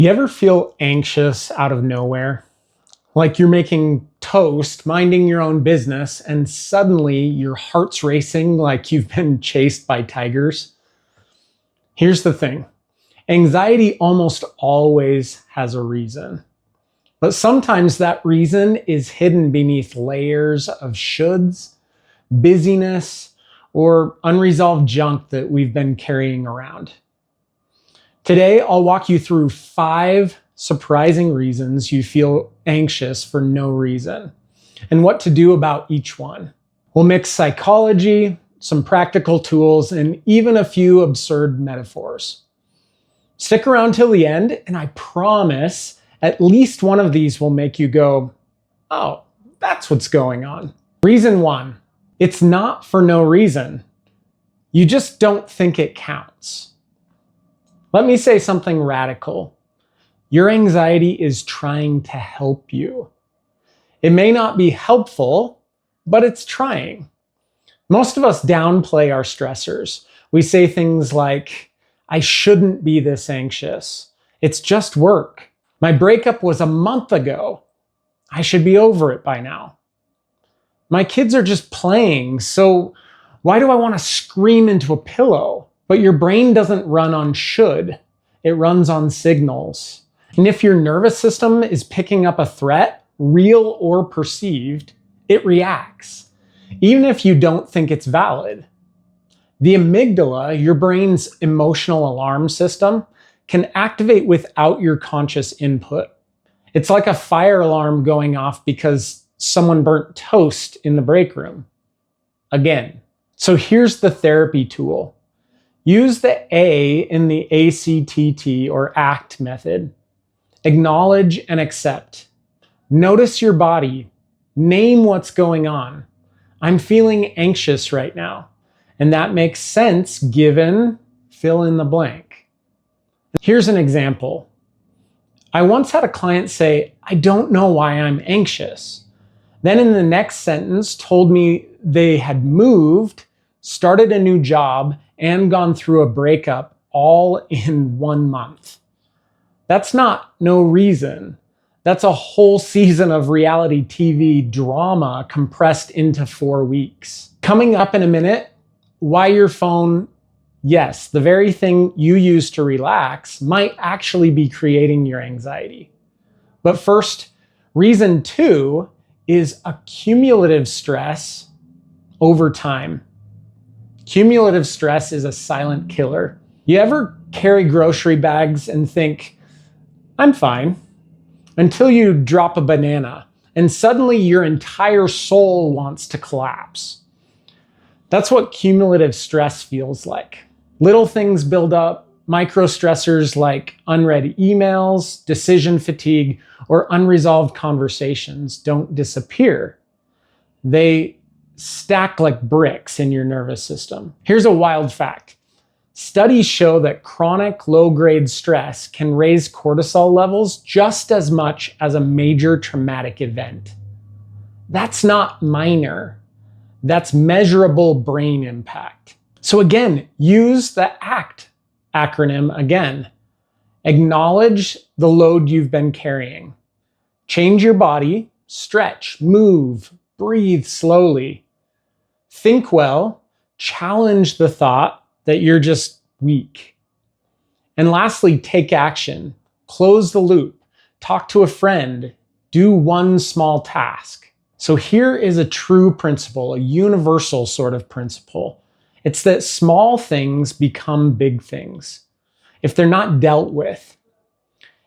You ever feel anxious out of nowhere? Like you're making toast, minding your own business, and suddenly your heart's racing like you've been chased by tigers? Here's the thing. Anxiety almost always has a reason. But sometimes that reason is hidden beneath layers of shoulds, busyness, or unresolved junk that we've been carrying around. Today, I'll walk you through 5 surprising reasons you feel anxious for no reason, and what to do about each one. We'll mix psychology, some practical tools, and even a few absurd metaphors. Stick around till the end, and I promise at least one of these will make you go, oh, that's what's going on. Reason 1, it's not for no reason. You just don't think it counts. Let me say something radical. Your anxiety is trying to help you. It may not be helpful, but it's trying. Most of us downplay our stressors. We say things like, I shouldn't be this anxious. It's just work. My breakup was a month ago. I should be over it by now. My kids are just playing, so why do I want to scream into a pillow? But your brain doesn't run on should, it runs on signals. And if your nervous system is picking up a threat, real or perceived, it reacts, even if you don't think it's valid. The amygdala, your brain's emotional alarm system, can activate without your conscious input. It's like a fire alarm going off because someone burnt toast in the break room. Again. So here's the therapy tool. Use the A in the ACTT or ACT method. Acknowledge and accept. Notice your body. Name what's going on. I'm feeling anxious right now. And that makes sense given fill in the blank. Here's an example. I once had a client say, I don't know why I'm anxious. Then in the next sentence told me they had moved, started a new job, and gone through a breakup all in 1 month. That's not no reason. That's a whole season of reality TV drama compressed into 4 weeks. Coming up in a minute, why your phone, yes, the very thing you use to relax, might actually be creating your anxiety. But first, reason 2 is a cumulative stress over time. Cumulative stress is a silent killer. You ever carry grocery bags and think, I'm fine, until you drop a banana and suddenly your entire soul wants to collapse. That's what cumulative stress feels like. Little things build up, micro stressors like unread emails, decision fatigue, or unresolved conversations don't disappear. They stack like bricks in your nervous system. Here's a wild fact. Studies show that chronic low-grade stress can raise cortisol levels just as much as a major traumatic event. That's not minor. That's measurable brain impact. So again, use the ACT acronym again. Acknowledge the load you've been carrying. Change your body, stretch, move, breathe slowly. Think well, challenge the thought that you're just weak. And lastly, take action. Close the loop. Talk to a friend. Do one small task. So here is a true principle, a universal sort of principle. It's that small things become big things if they're not dealt with.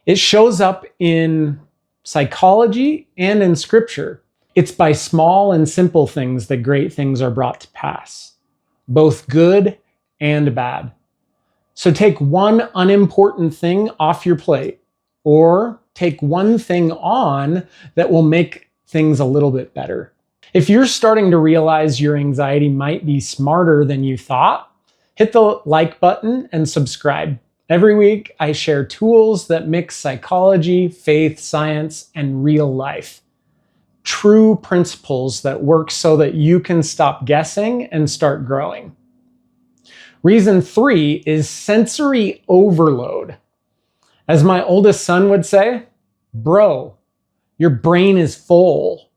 It shows up in psychology and in scripture. It's by small and simple things that great things are brought to pass, both good and bad. So take one unimportant thing off your plate, or take one thing on that will make things a little bit better. If you're starting to realize your anxiety might be smarter than you thought, hit the like button and subscribe. Every week, I share tools that mix psychology, faith, science, and real life. True principles that work so that you can stop guessing and start growing. Reason 3 is sensory overload. As my oldest son would say, bro, your brain is full.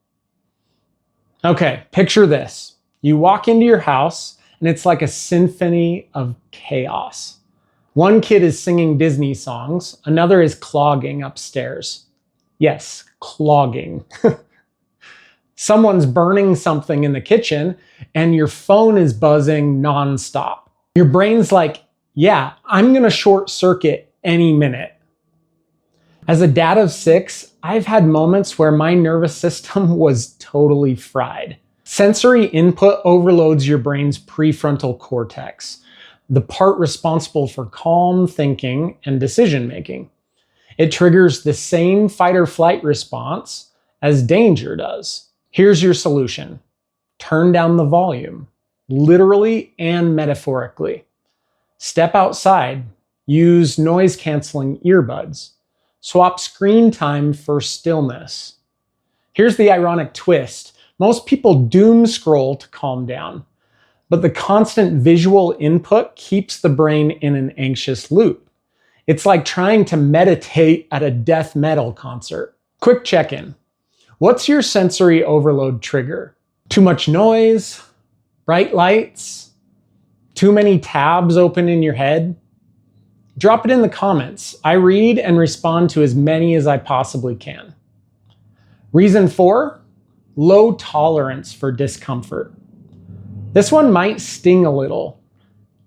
Okay, picture this. You walk into your house and it's like a symphony of chaos. One kid is singing Disney songs, another is clogging upstairs. Yes, clogging. Someone's burning something in the kitchen and your phone is buzzing nonstop. Your brain's like, yeah, I'm gonna short circuit any minute. As a dad of 6, I've had moments where my nervous system was totally fried. Sensory input overloads your brain's prefrontal cortex, the part responsible for calm thinking and decision making. It triggers the same fight or flight response as danger does. Here's your solution. Turn down the volume, literally and metaphorically. Step outside. Use noise-canceling earbuds. Swap screen time for stillness. Here's the ironic twist. Most people doom scroll to calm down, but the constant visual input keeps the brain in an anxious loop. It's like trying to meditate at a death metal concert. Quick check-in. What's your sensory overload trigger? Too much noise? Bright lights? Too many tabs open in your head? Drop it in the comments. I read and respond to as many as I possibly can. Reason 4, low tolerance for discomfort. This one might sting a little.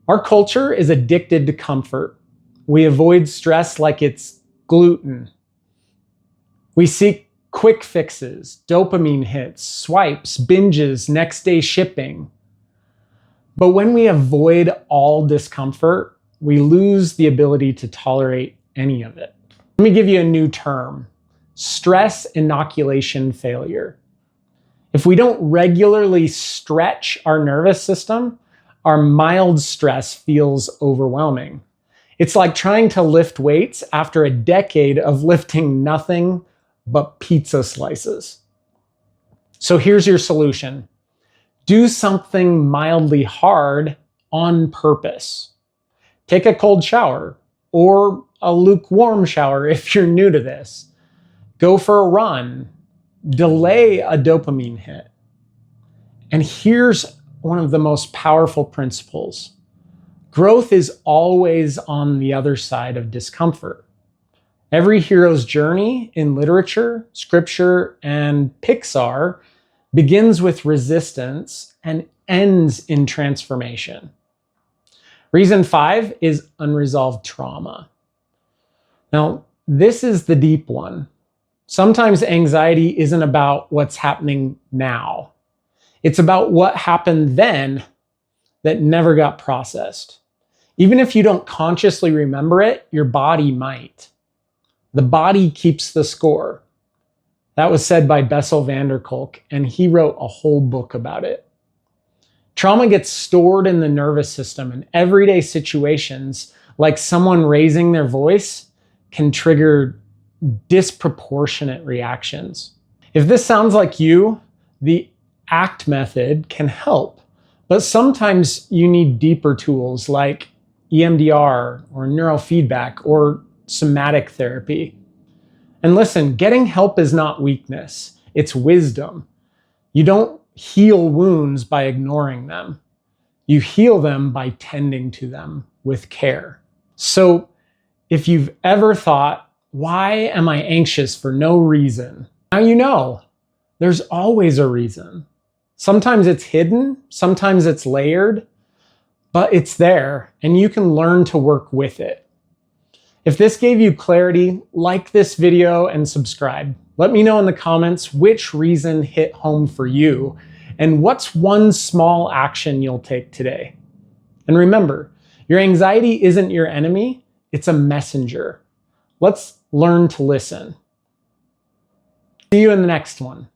Our culture is addicted to comfort. We avoid stress like it's gluten. We seek quick fixes, dopamine hits, swipes, binges, next day shipping. But when we avoid all discomfort, we lose the ability to tolerate any of it. Let me give you a new term: stress inoculation failure. If we don't regularly stretch our nervous system, our mild stress feels overwhelming. It's like trying to lift weights after a decade of lifting nothing but pizza slices. So here's your solution. Do something mildly hard on purpose. Take a cold shower or a lukewarm shower if you're new to this. Go for a run. Delay a dopamine hit. And here's one of the most powerful principles. Growth is always on the other side of discomfort. Every hero's journey in literature, scripture, and Pixar begins with resistance and ends in transformation. Reason 5 is unresolved trauma. Now, this is the deep one. Sometimes anxiety isn't about what's happening now. It's about what happened then that never got processed. Even if you don't consciously remember it, your body might. The body keeps the score. That was said by Bessel van der Kolk, and he wrote a whole book about it. Trauma gets stored in the nervous system, and everyday situations, like someone raising their voice, can trigger disproportionate reactions. If this sounds like you, the ACT method can help, but sometimes you need deeper tools like EMDR or neurofeedback or somatic therapy. And listen, getting help is not weakness, it's wisdom. You don't heal wounds by ignoring them. You heal them by tending to them with care. So if you've ever thought, why am I anxious for no reason? Now you know, there's always a reason. Sometimes it's hidden, sometimes it's layered, but it's there and you can learn to work with it. If this gave you clarity, like this video and subscribe. Let me know in the comments which reason hit home for you and what's one small action you'll take today. And remember, your anxiety isn't your enemy, it's a messenger. Let's learn to listen. See you in the next one.